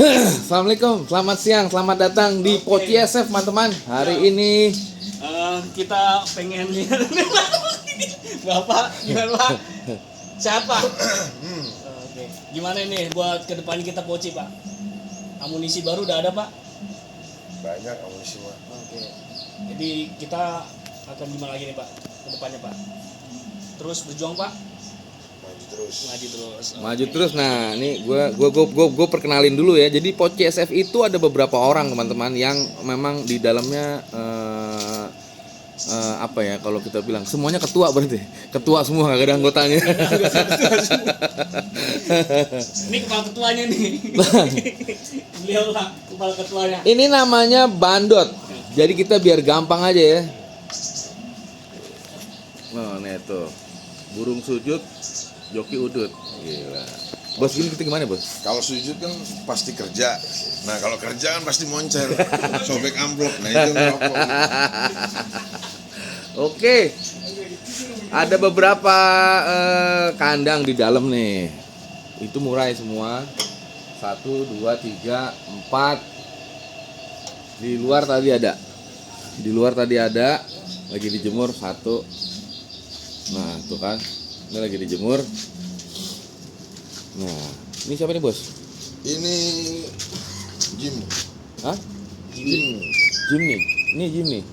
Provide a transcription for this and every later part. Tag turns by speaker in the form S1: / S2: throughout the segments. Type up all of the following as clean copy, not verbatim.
S1: Assalamualaikum, selamat siang, selamat datang di Poci SF teman-teman. Hari ini
S2: kita pengen lihat Bapak gimana Pak? Sehat Pak? Oke. Gimana ini buat kedepannya kita Poci Pak? Amunisi baru udah ada Pak?
S3: Banyak amunisi Pak.
S2: Oke. Jadi kita akan gimana lagi nih Pak kedepannya Pak? Terus berjuang Pak?
S1: maju terus. Nah, ini gue perkenalin dulu ya. Jadi Poci SF itu ada beberapa orang teman-teman yang memang di dalamnya apa ya kalau kita bilang semuanya ketua, berarti ketua semua, gak ada anggotanya.
S2: Ini kepala ketuanya nih. Beliau lah kepala ketuanya.
S1: Ini namanya bandot. Jadi kita biar gampang aja ya. Oh, nih tuh. Burung sujud, joki udut. Gila. Bos, gini kita gimana bos?
S3: Kalau sujud kan pasti kerja. Nah kalau kerja kan pasti moncer, sobek amplop. Nah itu ngerokok.
S1: Oke. Ada beberapa kandang di dalam nih. Itu murai semua. 1, 2, 3, 4. Di luar tadi ada. Lagi dijemur 1. Nah, tuh kan. Ini lagi dijemur. Nah, ini siapa nih bos?
S3: Ini Jim.
S1: Hah?
S3: Jim.
S1: Jim nih. Ini Jim nih.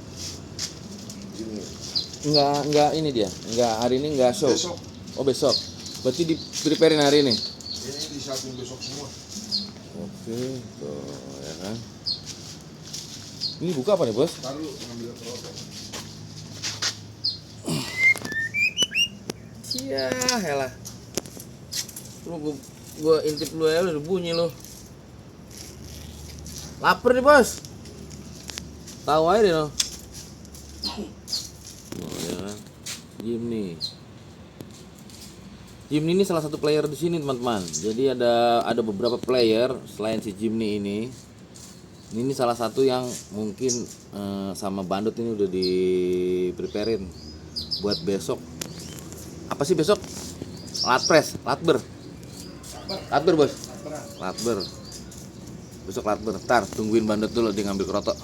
S3: Jim.
S1: Enggak ini dia. Enggak, hari ini enggak show.
S3: Besok.
S1: Oh, besok. Berarti di preparein hari ini.
S3: Ini disiapin besok semua.
S1: Oke, tuh ya kan. Ini buka apa nih bos?
S3: Taruh ngambil rokok.
S1: Iya, helah. Lu gua intip lu ya, udah bunyi lu. Laper nih bos. Tahu aja deh lo. Oh, ya kan. Jim nih. Jim ini salah satu player di sini teman-teman. Jadi ada beberapa player selain si Jim nih ini. Ini salah satu yang mungkin sama bandut ini udah di preparein buat besok. Apa sih besok? Latber bos. Latber. Besok latber. Ntar tungguin bandut dulu dia ngambil kerotok.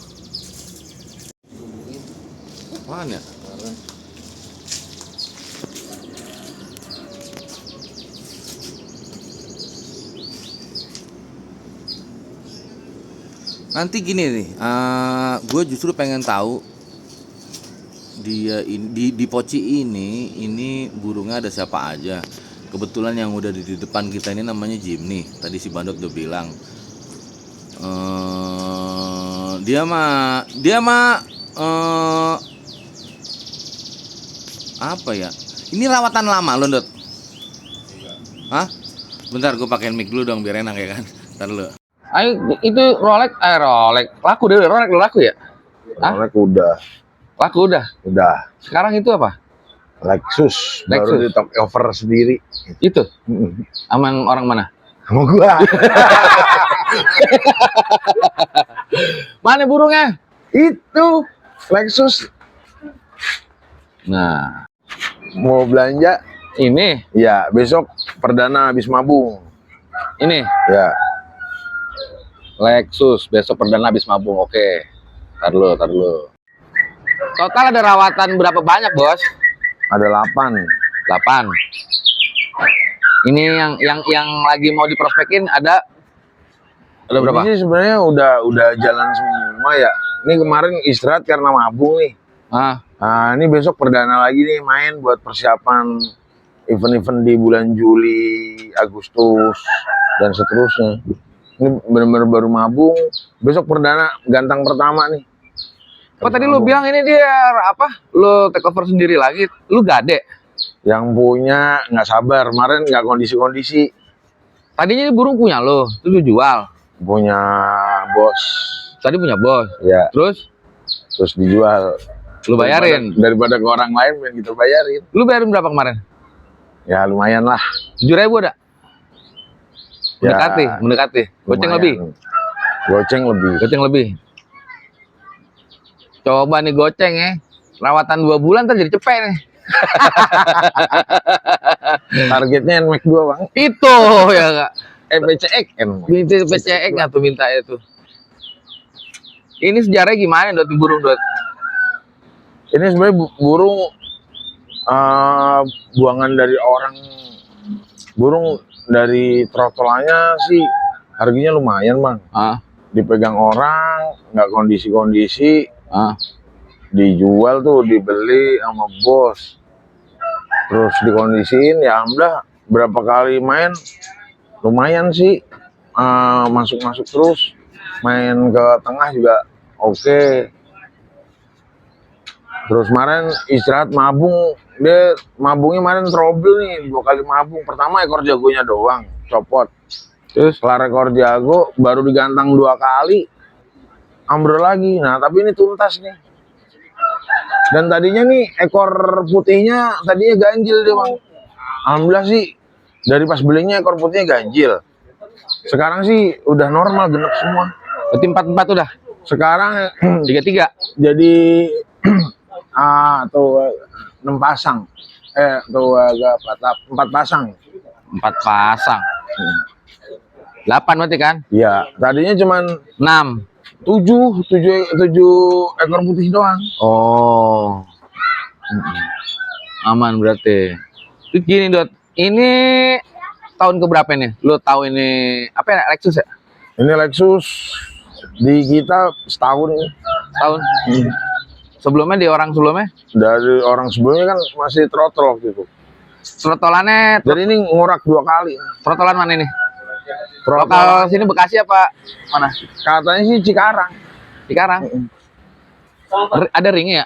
S1: Mana ya? Nanti gini nih, gue justru pengen tahu dia di Poci ini burungnya ada siapa aja. Kebetulan yang udah di depan kita ini namanya Jim nih. Tadi si bandot udah bilang dia mah apa ya? Ini rawatan lama lo, Dot? Hah? Bentar gue pakein mic dulu dong biar enak ya kan. Ntar dulu. Ayo, itu Rolex laku deh, Rolex laku ya?
S3: Rolex udah.
S1: Laku udah. Sekarang itu apa?
S3: Lexus. Baru di top over sendiri.
S1: Itu. Aman orang mana?
S3: Sama gua.
S1: Mana burungnya?
S3: Itu Lexus.
S1: Nah,
S3: Mau belanja?
S1: ini
S3: Ya besok perdana habis mabung.
S1: ini
S3: Ya.
S1: Lexus besok perdana habis mabung. Oke. Tar dulu. Total ada rawatan berapa banyak, Bos?
S3: Ada 8.
S1: 8. Ini yang lagi mau diprospekin ada berapa?
S3: Ini sih sebenarnya udah jalan semua ya. Ini kemarin istirahat karena mabung nih.
S1: Ah,
S3: Nah, ini besok perdana lagi nih main buat persiapan event-event di bulan Juli, Agustus dan seterusnya. Ini benar-benar baru mabung. Besok perdana gantang pertama nih.
S1: apa tadi lu bilang ini dia apa? Lu take over sendiri lagi. Lu gade.
S3: Yang punya nggak sabar, kemarin nggak kondisi-kondisi.
S1: Tadinya ini burung punya lo, itu lu jual.
S3: Punya bos.
S1: Tadi punya bos.
S3: Ya,
S1: Terus
S3: terus dijual.
S1: lu bayarin.
S3: Daripada ke orang lain yang kita bayarin.
S1: Lu bayarin berapa kemarin?
S3: Ya lumayan lah.
S1: 7.000 ada?
S3: Ya,
S1: Mendekati. Goceng
S3: lumayan.
S1: Goceng lebih. Coba nih goceng ya. Rawatan 2 bulan ntar jadi cepet nih.
S3: Targetnya NMAX 2 bang.
S1: Itu ya Kak.
S3: PCX.
S1: Minta PCX nggak tuh minta itu. Ini sejarahnya gimana Dot di burung Dot?
S3: Ini sebenarnya burung buangan dari orang. Burung dari trotolannya sih harganya lumayan bang. Dipegang orang, nggak kondisi-kondisi, dijual tuh, dibeli sama bos. Terus dikondisiin, ya alhamdulillah berapa kali main lumayan sih, masuk-masuk terus. Main ke tengah juga oke. Terus kemarin istirahat mabung, dia mabungnya kemarin trouble nih, 2 kali mabung. Pertama ekor jagonya doang, copot. Terus kelar ekor jago, baru digantang 2 kali, ambrol lagi. Nah tapi ini tuntas nih. Dan tadinya nih ekor putihnya tadinya ganjil dia bang. Alhamdulillah sih, dari pas belinya ekor putihnya ganjil. Sekarang sih udah normal, genep semua.
S1: Berarti 4-4 udah.
S3: Sekarang
S1: 3-3.
S3: jadi tuh 6 pasang. Tuh agak 4 pasang.
S1: 4 pasang. 8 berarti kan?
S3: Iya, tadinya cuman
S1: 6.
S3: 7 ekor putih doang.
S1: Oh. Aman berarti. Terus gini Dot, ini tahun keberapa nih? Lo tahu ini apa ya, Lexus ya?
S3: Ini Lexus di kita setahun ini.
S1: Tahun. Sebelumnya di orang sebelumnya?
S3: Dari orang sebelumnya kan masih throttle waktu itu.
S1: Trotolannya,
S3: Jadi ini ngurak 2 kali.
S1: trotolan mana ini?
S3: Throttle
S1: Lokal sini Bekasi apa mana?
S3: katanya sih Cikarang.
S1: Cikarang. Ada ringnya ya?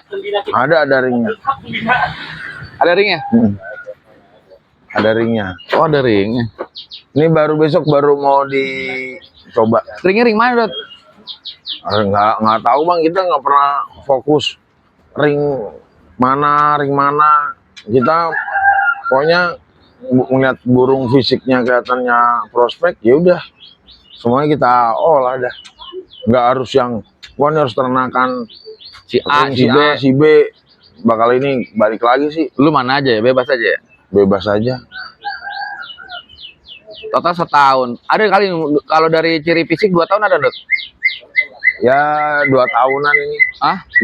S3: Ada ringnya.
S1: Ada ringnya?
S3: Ada ringnya.
S1: Oh ada ringnya.
S3: Ini baru besok baru mau dicoba.
S1: Ringnya ring mana Dot?
S3: Nggak tahu bang, kita nggak pernah fokus ring mana. Kita pokoknya melihat burung fisiknya kelihatannya prospek, ya udah semuanya kita olah dah. Nggak harus yang wah ini harus ternakan
S1: Si A,
S3: ring
S1: si B.
S3: si B. Bakal ini balik lagi sih,
S1: Lu mana aja ya? Bebas aja ya?
S3: bebas aja.
S1: Total setahun. Ada kali kalau dari ciri fisik 2 tahun ada Dot?
S3: Ya 2 tahunan ini.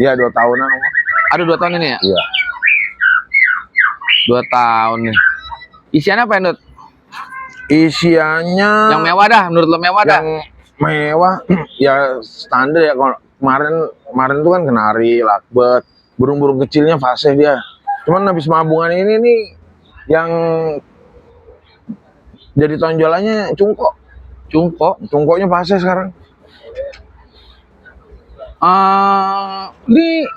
S3: Ya 2 tahunan.
S1: Ada 2 tahun ini ya?
S3: Iya.
S1: 2 tahun nih. Isiannya apa ya Dot?
S3: Isiannya
S1: Yang mewah dah, menurut lo mewah dah?
S3: yang mewah ya standar ya. Kalau kemarin tuh kan kenari, lakbet, burung-burung kecilnya fase dia. Cuman habis mabungan ini nih yang jadi tonjolannya cungkok. Cungkoknya fase sekarang.
S1: Ini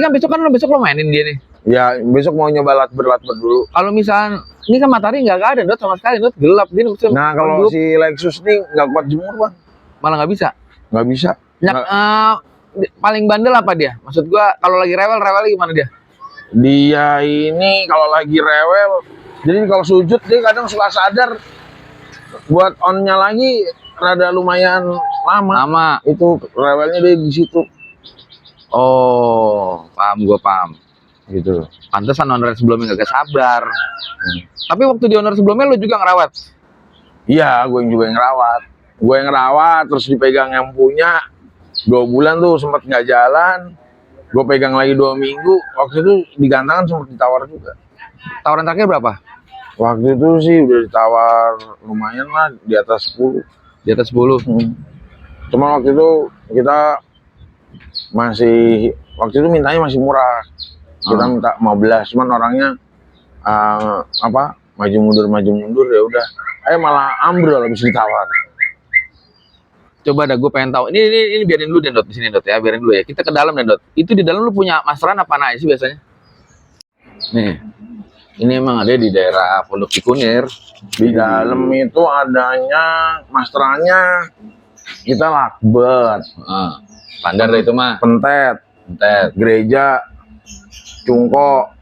S1: kan besok lo mainin dia nih.
S3: Ya besok mau nyoba latber dulu.
S1: Kalau misal ini kan matahari nggak ada Dot sama sekali Dot, gelap gini.
S3: Nah kalau si Lexus nih nggak kuat jemur bang.
S1: Malah nggak bisa.
S3: Nggak bisa.
S1: Paling bandel apa dia? Maksud gua kalau lagi rewel gimana dia?
S3: Dia ini kalau lagi rewel, jadi kalau sujud dia kadang suka sadar. Buat onnya lagi rada lumayan lama. Itu rewelnya dia di situ.
S1: Oh, gua paham.
S3: Gitu.
S1: Pantesan owner sebelumnya gak sabar. Tapi waktu di owner sebelumnya lu juga ngerawat?
S3: Iya, gue juga yang ngerawat. Gue yang ngerawat, terus dipegang yang punya. 2 bulan tuh sempat nggak jalan. Gue pegang lagi 2 minggu. Waktu itu digantangkan sempat ditawar juga.
S1: Tawaran terakhir berapa?
S3: Waktu itu sih udah ditawar lumayan lah, di atas 10.
S1: Di atas 10.
S3: Cuma waktu itu kita waktu itu mintanya masih murah. Kita minta 15, cuman orangnya maju mundur ya udah. Malah ambrol habis ditawar.
S1: Coba dah, gue pengen tahu. Ini biarin dulu deh Dot di sini Dot ya, biarin dulu ya. Kita ke dalam deh Dot. Itu di dalam lu punya masteran apa aja sih biasanya? Nih, ini emang ada di daerah Pondok Cikunir.
S3: Di dalam itu adanya masterannya kita lakbet,
S1: Standar itu mah.
S3: pentet, gereja, cungkok,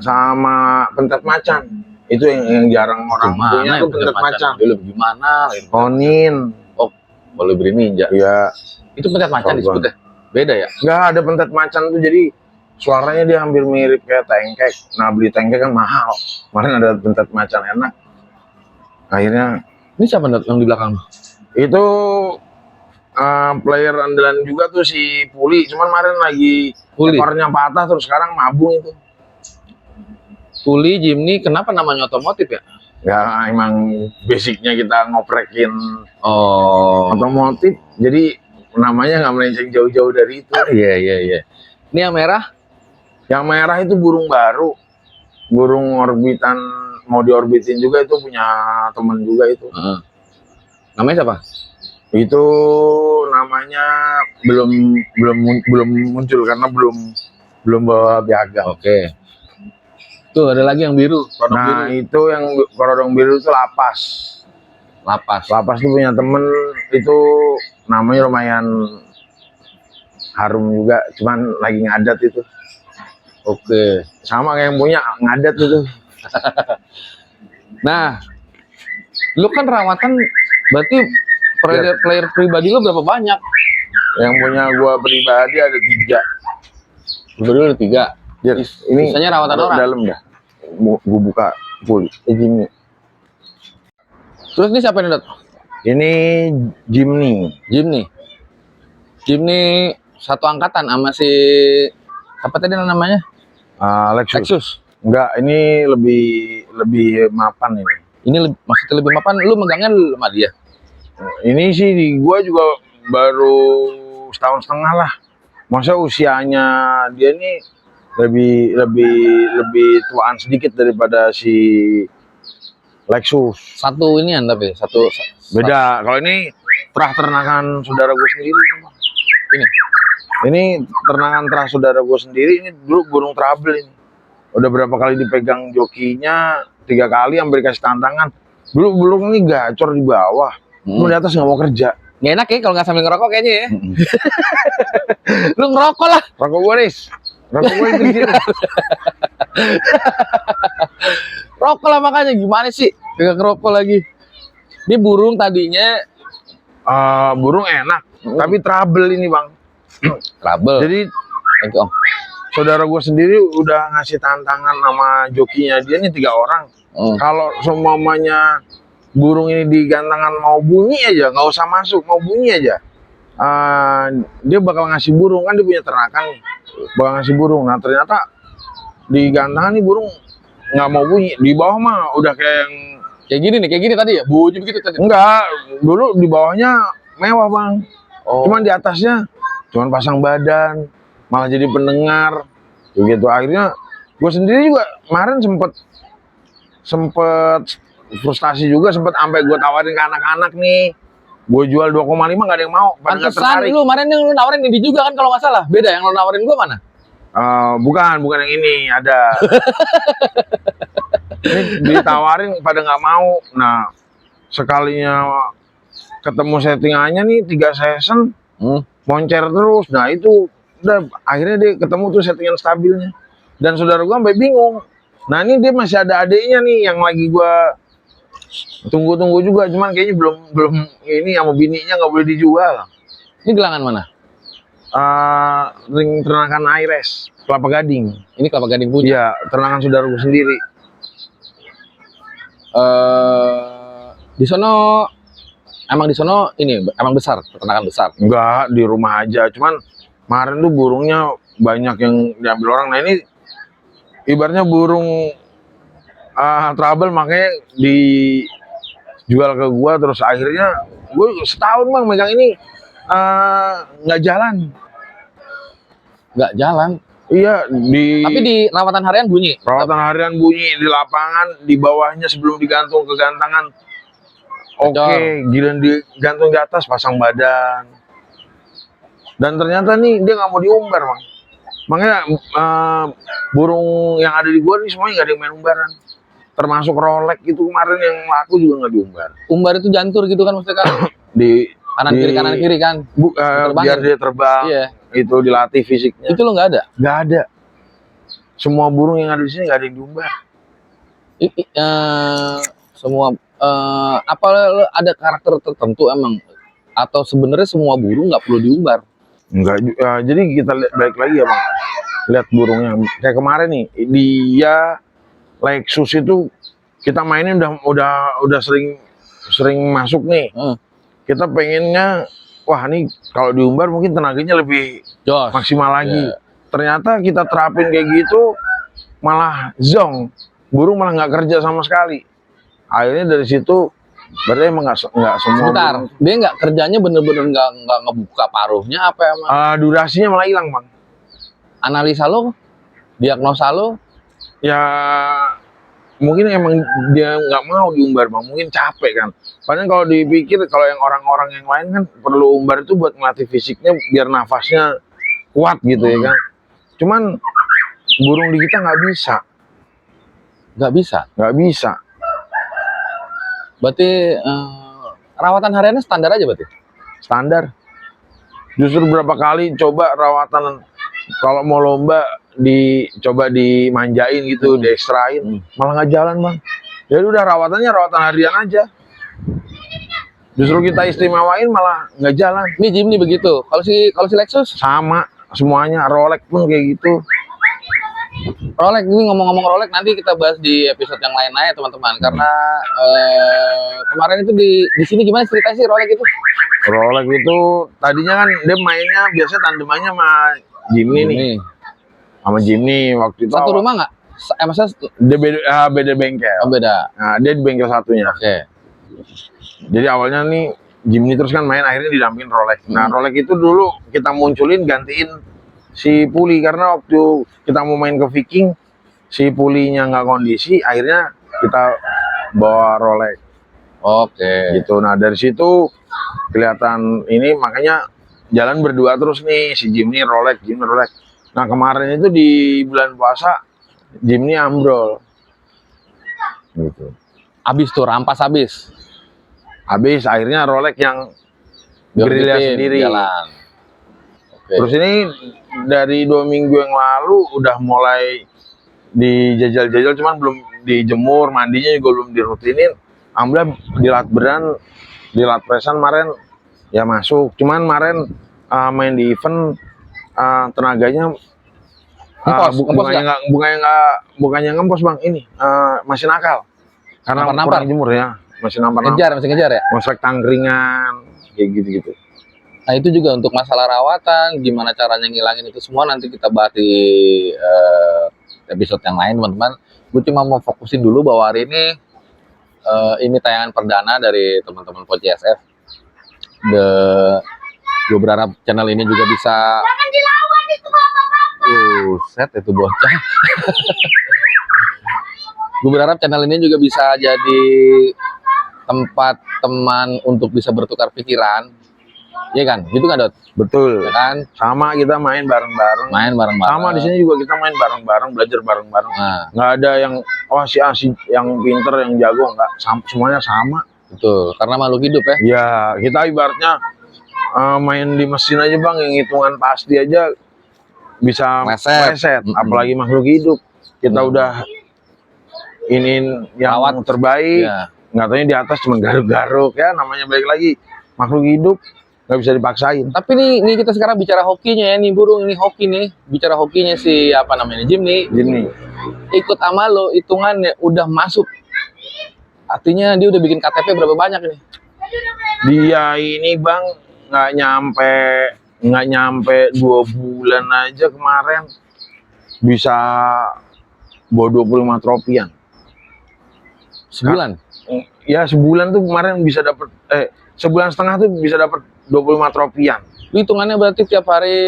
S3: sama pentet macan. Itu yang jarang orang punya tuh pentet macan.
S1: Dulu gimana?
S3: Onin.
S1: Oh, boleh beri ninja.
S3: Iya.
S1: Itu pentet macan disebutnya. Beda ya?
S3: Nggak ada pentet macan tuh, jadi suaranya dia hampir mirip kayak tengkek. Nah beli tengkek kan mahal. Kemarin ada pentet macan enak. Akhirnya Ini siapa Dot, yang di belakang? Itu player andalan juga tuh si Puli. Cuman kemarin lagi
S4: Puli.
S3: ekornya patah terus sekarang mabung itu.
S4: Puli Jimny, kenapa namanya otomotif ya?
S3: Ya emang basicnya kita ngoprekin
S4: Oh,
S3: otomotif, jadi namanya nggak melenceng jauh-jauh dari itu.
S4: iya. Ini yang merah?
S3: Yang merah itu burung baru, burung orbitan, mau diorbitin juga, itu punya temen juga itu.
S4: Heeh. Namanya siapa?
S3: Itu namanya belum muncul karena belum bawa piagam.
S4: Oke. Tuh ada lagi yang biru, kodok biru.
S3: Nah itu yang korodong biru itu lapas.
S4: Lapas.
S3: Lapas tuh punya temen, itu namanya lumayan harum juga, cuman lagi ngadat itu.
S4: Oke.
S3: Sama kayak yang punya ngadat itu.
S4: Nah, lu kan rawatan, berarti player pribadi lu berapa banyak?
S3: Yang punya gua pribadi ada 3.
S4: Pribadi lu ada 3.
S3: Jadi ini
S4: Sisanya rawatan orang?
S3: dalam dah. Gua buka full. Jimny.
S4: Terus ini siapa nih, Dot?
S3: Ini Jimny.
S4: Jimny satu angkatan sama si apa tadi namanya?
S3: Lexus.
S4: Lexus.
S3: Enggak, ini lebih mapan ini.
S4: Ini maksudnya lebih mapan, lu megangnya sama dia.
S3: Ini sih di gua juga baru setahun setengah lah. Maksudnya usianya dia nih lebih tuaan sedikit daripada si Lexus.
S4: Satu inian tapi satu
S3: Beda. Kalau ini terah ternakan saudara gue sendiri. Ini ternakan terah saudara gue sendiri. Ini dulu burung trouble ini. Udah berapa kali dipegang jokinya, 3 kali hampir kasih tantangan. Dulu burung ini gacor di bawah. Cuma di atas nggak mau kerja.
S4: Nggak enak ya kalau nggak sambil ngerokok kayaknya ya. Lu ngerokok lah.
S3: Rokok gue nih. Rokok gue itu di sini.
S4: Rokok lah makanya, gimana sih? Nggak ngerokok lagi. Ini burung tadinya
S3: Burung enak, tapi trouble ini bang.
S4: trouble.
S3: Jadi
S4: Thank you, Om.
S3: saudara gue sendiri udah ngasih tantangan sama jokinya dia nih 3 orang. Kalau semuanya burung ini di gantangan mau bunyi aja, nggak usah masuk, mau bunyi aja, dia bakal ngasih burung, kan dia punya ternakan nih, bakal ngasih burung. Nah ternyata di gantangan nih burung nggak mau bunyi, di bawah mah udah
S4: Kayak gini tadi ya, bunyi begitu tadi.
S3: enggak, dulu di bawahnya mewah bang, cuman di atasnya cuman pasang badan, malah jadi pendengar, begitu. Akhirnya gue sendiri juga kemarin sempet frustasi juga, sempet sampai gue tawarin ke anak-anak nih, gue jual 2,5 nggak ada yang mau, pada nggak
S4: Pantesan
S3: tertarik.
S4: lu kemarin yang lu nawarin ini juga kan kalau nggak salah. Beda yang lu nawarin gua mana?
S3: Bukan yang ini, ada. Ini ditawarin pada nggak mau. Nah sekalinya ketemu settingannya nih 3 season, moncer terus. Nah itu udah akhirnya dia ketemu tuh settingan stabilnya. Dan saudara gua sampai bingung. Nah ini dia masih ada adiknya nih yang lagi gua tunggu-tunggu juga, cuman kayaknya belum ini sama bininya nggak boleh dijual.
S4: Ini gelangan mana?
S3: Ring ternakan Aires, Kelapa Gading.
S4: Ini Kelapa Gading punya.
S3: Iya, ternakan saudara gua sendiri.
S4: Di sono ini emang besar, peternakan besar.
S3: Enggak, di rumah aja. Cuman kemarin tuh burungnya banyak yang diambil orang. Nah ini ibaratnya burung trouble, makanya dijual ke gua. Terus akhirnya gue setahun bang megang ini nggak jalan.
S4: Nggak jalan.
S3: Iya,
S4: Tapi di rawatan harian bunyi.
S3: perawatan harian bunyi, di lapangan, di bawahnya sebelum digantung ke gantangan. Oke, giliran digantung di atas pasang badan. Dan ternyata nih dia nggak mau diumbar bang. Makanya burung yang ada di gua nih semuanya nggak ada yang main umbaran. Termasuk rolek itu kemarin yang laku juga nggak diumbar.
S4: Umbar itu jantur gitu kan maksudnya kan?
S3: Di
S4: kanan kiri kan?
S3: biar dia terbang.
S4: Iya.
S3: Itu dilatih fisiknya.
S4: Itu lo nggak ada?
S3: Nggak ada. Semua burung yang ada di sini nggak ada yang diumbar.
S4: Semua apa ada karakter tertentu emang, atau sebenarnya semua burung nggak perlu diumbar?
S3: Enggak, jadi kita balik lagi ya bang, lihat burungnya kayak kemarin nih, dia Lexus itu kita mainin udah sering sering masuk nih. Kita pengennya, wah ini kalau diumbar mungkin tenaganya lebih
S4: Jos.
S3: maksimal lagi.
S4: Iya.
S3: Ternyata kita terapin kayak gitu, malah zong. Burung malah nggak kerja sama sekali. Akhirnya dari situ, berarti emang nggak semua.
S4: Sebentar,
S3: burung.
S4: dia nggak kerjanya bener-bener nggak ngebuka paruhnya apa emang?
S3: Durasinya malah hilang, Bang.
S4: Analisa lo, diagnosa lo,
S3: Ya mungkin emang dia nggak mau diumbar, Bang. Mungkin capek kan. Padahal kalau dipikir, kalau yang orang-orang yang lain kan perlu umbar itu buat ngelatih fisiknya biar nafasnya kuat gitu ya kan. Cuman burung di kita nggak bisa.
S4: nggak bisa.
S3: Nggak bisa.
S4: Berarti rawatan hariannya standar aja berarti?
S3: Standar. Justru berapa kali coba rawatan, kalau mau lomba dicoba dimanjain gitu, diekstrain, malah nggak jalan, Bang. Jadi udah rawatannya rawatan harian aja. Justru kita istimewain malah nggak jalan.
S4: Ini Jimny begitu. Kalau si Lexus,
S3: Sama semuanya, Rolex pun kayak gitu.
S4: Rolex ini ngomong-ngomong Rolex nanti kita bahas di episode yang lain aja teman-teman. Karena kemarin itu di sini gimana ceritanya sih Rolex itu?
S3: Rolex itu tadinya kan dia mainnya biasanya tandemannya sama Jimny nih, sama Jimny waktu itu.
S4: Satu rumah nggak? Maksudnya
S3: Dia beda bengkel.
S4: oh, beda.
S3: Nah, dia di bengkel satunya.
S4: Oke.
S3: Jadi awalnya nih Jimny terus kan main, akhirnya didampingin Rolex. Nah, Rolex itu dulu kita munculin gantiin si Puli karena waktu kita mau main ke Viking si Pulinya nggak kondisi, akhirnya kita bawa Rolex
S4: Oke.
S3: gitu. Nah, dari situ kelihatan ini, makanya jalan berdua terus nih, si Jimny Rolex, Jimny Rolex. Nah, kemarin itu di bulan puasa Jimny ambrol gitu.
S4: Habis tuh rampas habis.
S3: Habis akhirnya Rolex yang gerilya
S4: Bikin
S3: sendiri.
S4: jalan. Oke.
S3: Terus ini dari 2 minggu yang lalu udah mulai dijajal-jajal, cuman belum dijemur, mandinya juga belum dirutinin. Alhamdulillah dilat beran, dilat presan kemarin ya masuk. Cuman kemarin main di event tenaganya bukannya ngempos, Bang, ini masih nakal karena
S4: Nampar-nampar.
S3: kurang jemur ya, masih nampar-nampar.
S4: Masih ngejar ya?
S3: Ngosek tangkringan kayak gitu-gitu.
S4: Nah itu juga untuk masalah rawatan, gimana caranya ngilangin itu semua nanti kita bahas di episode yang lain teman-teman. Gue cuma mau fokusin dulu bahwa hari ini tayangan perdana dari teman-teman POCSF. Gue berharap channel ini juga bisa.
S5: Jangan dilawan itu bapak-bapak.
S4: Set itu bocah. Gue berharap channel ini juga bisa jadi tempat teman untuk bisa bertukar pikiran. Iya kan? Gitu kan, Dot?
S3: Betul.
S4: Ya kan?
S3: Sama kita main bareng-bareng.
S4: Main bareng-bareng.
S3: Sama di sini juga kita main bareng-bareng, belajar bareng-bareng.
S4: Nah,
S3: Nggak ada yang si yang pinter, yang jago, nggak. Semuanya sama.
S4: betul. Karena makhluk hidup ya.
S3: Ya, kita ibaratnya main di mesin aja, Bang, yang hitungan pasti aja bisa
S4: Meleset.
S3: apalagi makhluk hidup. Kita udah iniin yang
S4: Rawat.
S3: terbaik.
S4: Iya.
S3: Nggak taunya di atas cuma garuk-garuk ya, namanya balik lagi makhluk hidup, nggak bisa dipaksain.
S4: Tapi nih kita sekarang bicara hokinya ya, nih burung ini hoki nih. Bicara hokinya si apa namanya Jimny.
S3: Gini,
S4: Ikut sama lo hitungannya udah masuk. Artinya dia udah bikin KTP berapa banyak ini?
S3: dia ini, Bang, nggak nyampe 2 bulan aja kemarin bisa bawa 25 trofian.
S4: Sebulan.
S3: Ya sebulan tuh kemarin bisa dapat sebulan setengah tuh bisa dapat 25 trofian.
S4: Lu hitungannya berarti tiap hari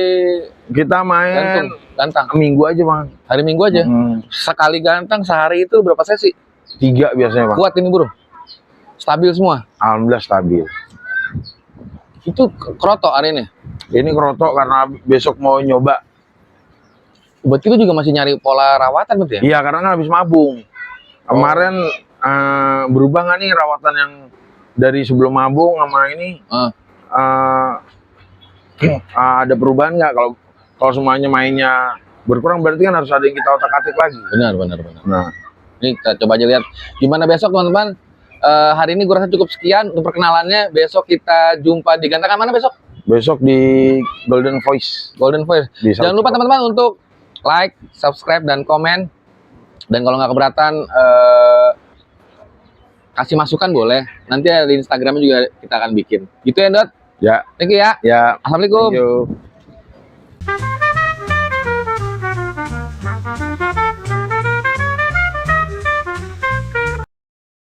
S3: Kita main
S4: gantang.
S3: minggu aja, Bang.
S4: Hari Minggu aja. Sekali gantang sehari itu berapa sesi?
S3: 3 biasanya, Bang.
S4: Kuat ini burung. Stabil semua.
S3: Alhamdulillah stabil.
S4: Itu kerotok hari ini.
S3: Ini kerotok karena besok mau nyoba.
S4: Berarti lu juga masih nyari pola rawatan berarti ya?
S3: Iya, karena kan habis mabung. Kemarin berubah nggak nih rawatan yang dari sebelum mabung sama ini? Ada perubahan nggak? Kalau semuanya mainnya berkurang, berarti kan harus ada yang kita otak-atik lagi.
S4: Benar.
S3: Nah,
S4: Ini kita coba aja lihat gimana besok teman-teman. Hari ini gue rasa cukup sekian untuk perkenalannya. Besok kita jumpa di gantangan mana besok?
S3: besok di Golden Voice.
S4: Golden Voice.
S3: Di
S4: Jangan lupa teman-teman untuk like, subscribe, dan komen. Dan kalau nggak keberatan, kasih masukan boleh. Nanti di Instagramnya juga kita akan bikin. Gitu ya, Dot?
S3: Ya,
S4: Thank you ya.
S3: ya.
S4: Assalamualaikum.
S3: Thank you.